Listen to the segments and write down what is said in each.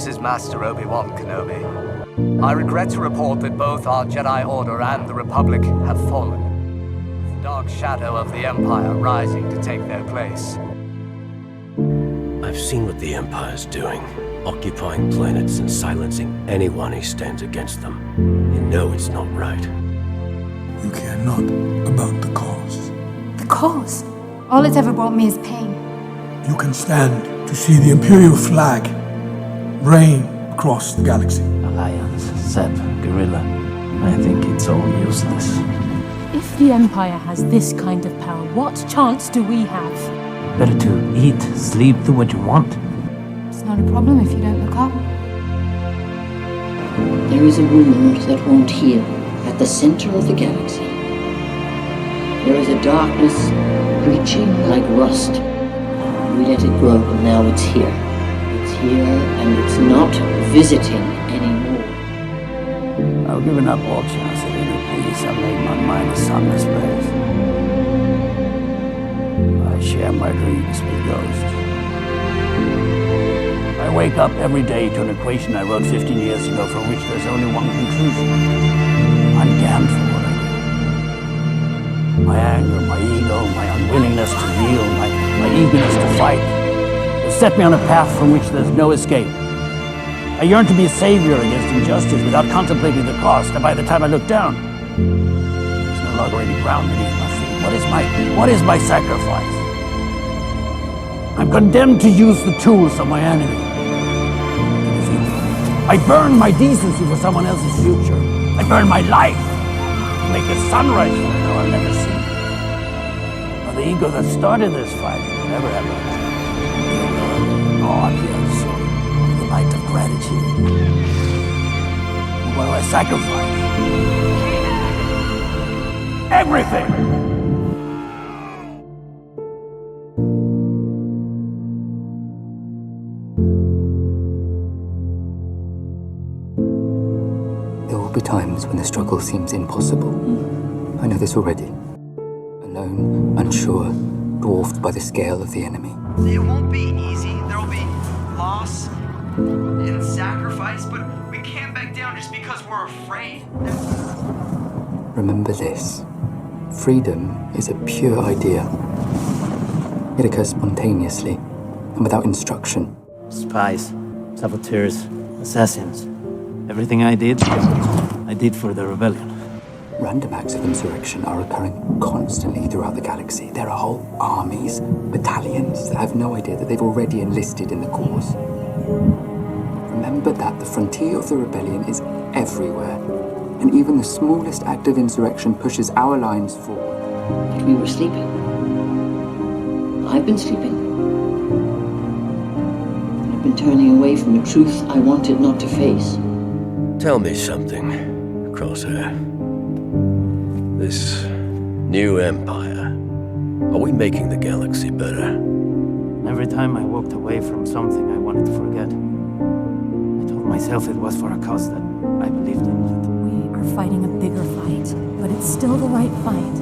This is Master Obi-Wan Kenobi. I regret to report that both our Jedi Order and the Republic have fallen, with the dark shadow of the Empire rising to take their place. I've seen what the Empire's doing, occupying planets and silencing anyone who stands against them. You know it's not right. You care not about the cause. The cause? All it's ever brought me is pain. You can stand to see the Imperial flag reign across the galaxy. Alliance, Sep, Guerrilla. I think it's all useless. If the Empire has this kind of power, what chance do we have? Better to eat, sleep, do what you want. It's not a problem if you don't look up. There is a wound that won't heal at the center of the galaxy. There is a darkness reaching like rust. We let it grow, and now it's here. It's here, and it's not visiting anymore. I've given up all chance at inner peace. I've made my mind a sunless place. I share my dreams with ghosts. I wake up every day to an equation I wrote 15 years ago from which there's only one conclusion. I'm damned for what I do. My anger, my ego, my unwillingness to yield, my eagerness to fight has set me on a path from which there's no escape. I yearn to be a savior against injustice without contemplating the cost, and by the time I look down, there's no longer any ground beneath my feet. What is my sacrifice? I'm condemned to use the tools of my enemy. I burn my decency for someone else's future. I burn my life to make a sunrise that I know I'll never see. Now, the ego that started this fight will never have a God, yes, the light of gratitude. What do I sacrifice? Everything! There will be times when the struggle seems impossible. I know this already. Alone, unsure, dwarfed by the scale of the enemy. It won't be easy. There'll be loss and sacrifice, but we can't back down just because we're afraid. Remember this. Freedom is a pure idea. It occurs spontaneously and without instruction. Spies, saboteurs, assassins. Everything I did for the rebellion. Random acts of insurrection are occurring constantly throughout the galaxy. There are whole armies, battalions that have no idea that they've already enlisted in the cause. Remember that the frontier of the rebellion is everywhere, and even the smallest act of insurrection pushes our lines forward. But we were sleeping. I've been sleeping. I've been turning away from the truth I wanted not to face. Tell me something, Crosshair. This new empire, are we making the galaxy better? Every time I walked away from something I wanted to forget, I told myself it was for a cause that I believed in. We are fighting a bigger fight, but it's still the right fight.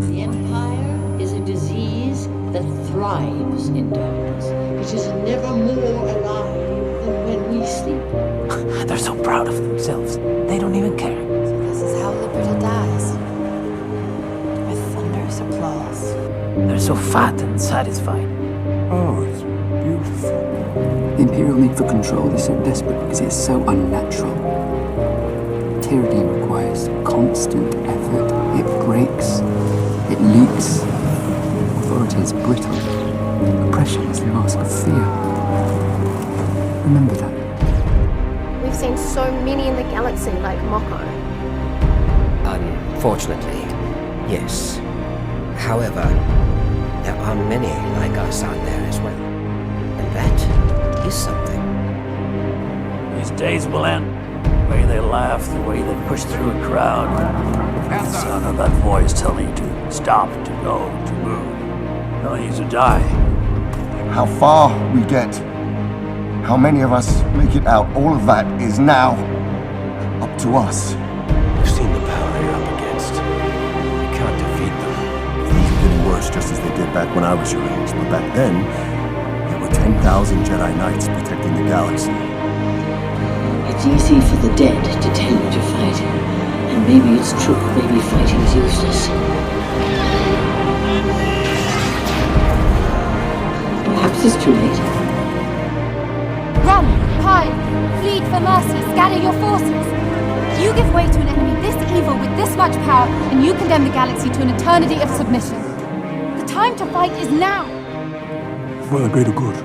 The Empire is a disease that thrives in darkness. It is never more alive than when we sleep. They're so proud of themselves. They don't even care. So this is how Liberty dies. With thunderous applause. They're so fat and satisfied. Oh, it's beautiful. The Imperial need for control is so desperate because it is so unnatural. Tyranny requires constant effort. It breaks. It leaks. Authority is brittle. Oppression is the mask of fear. Remember that. We've seen so many in the galaxy like Moko. Unfortunately, yes. However, there are many like us out there as well. And that is something. These days will end. The way they laugh, the way they push through a crowd. The sound of that voice telling you to stop, to go, to move. Telling you to die. How far we get, how many of us make it out, all of that is now up to us. We've seen the power you're up against. We can't defeat them. Things are getting worse just as they did back when I was your age, but back then, there were 10,000 Jedi Knights protecting the galaxy. It's easy for the dead to tell you to fight. And maybe it's true, maybe fighting is useless. Perhaps it's too late. Run, hide, plead for mercy, scatter your forces. You give way to an enemy this evil with this much power, and you condemn the galaxy to an eternity of submission. The time to fight is now. For the greater good.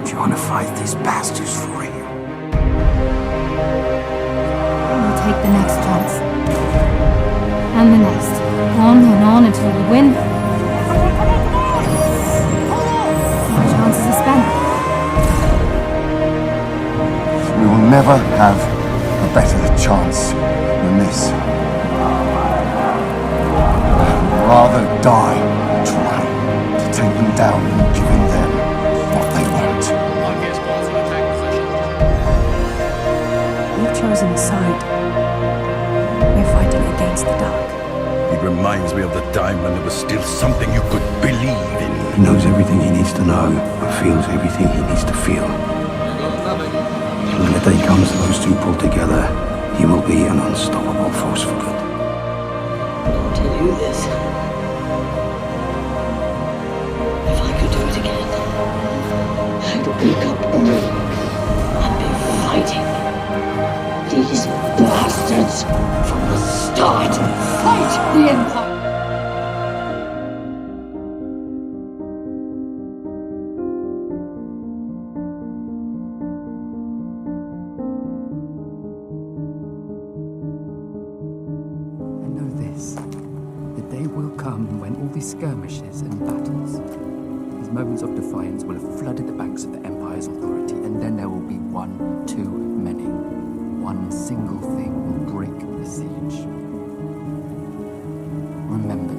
Do you want to fight these bastards for real? We'll take the next chance. And the next. On until we win. Our chances are spent. We will never have a better chance than this. I'd rather die trying to take them down than giving them what they want. We've chosen a side. We're fighting against the dark. It reminds me of the time when there was still something you could believe in. He knows everything he needs to know and feels everything he needs to feel. And when the day comes that those two pull together, he will be an unstoppable force for good. I'll tell you this. If I could do it again, I'd wake up early and be fighting these bastards from the start. Fight the Empire! Skirmishes and battles. These moments of defiance will have flooded the banks of the Empire's authority, and then there will be one too many. One single thing will break the siege. Remember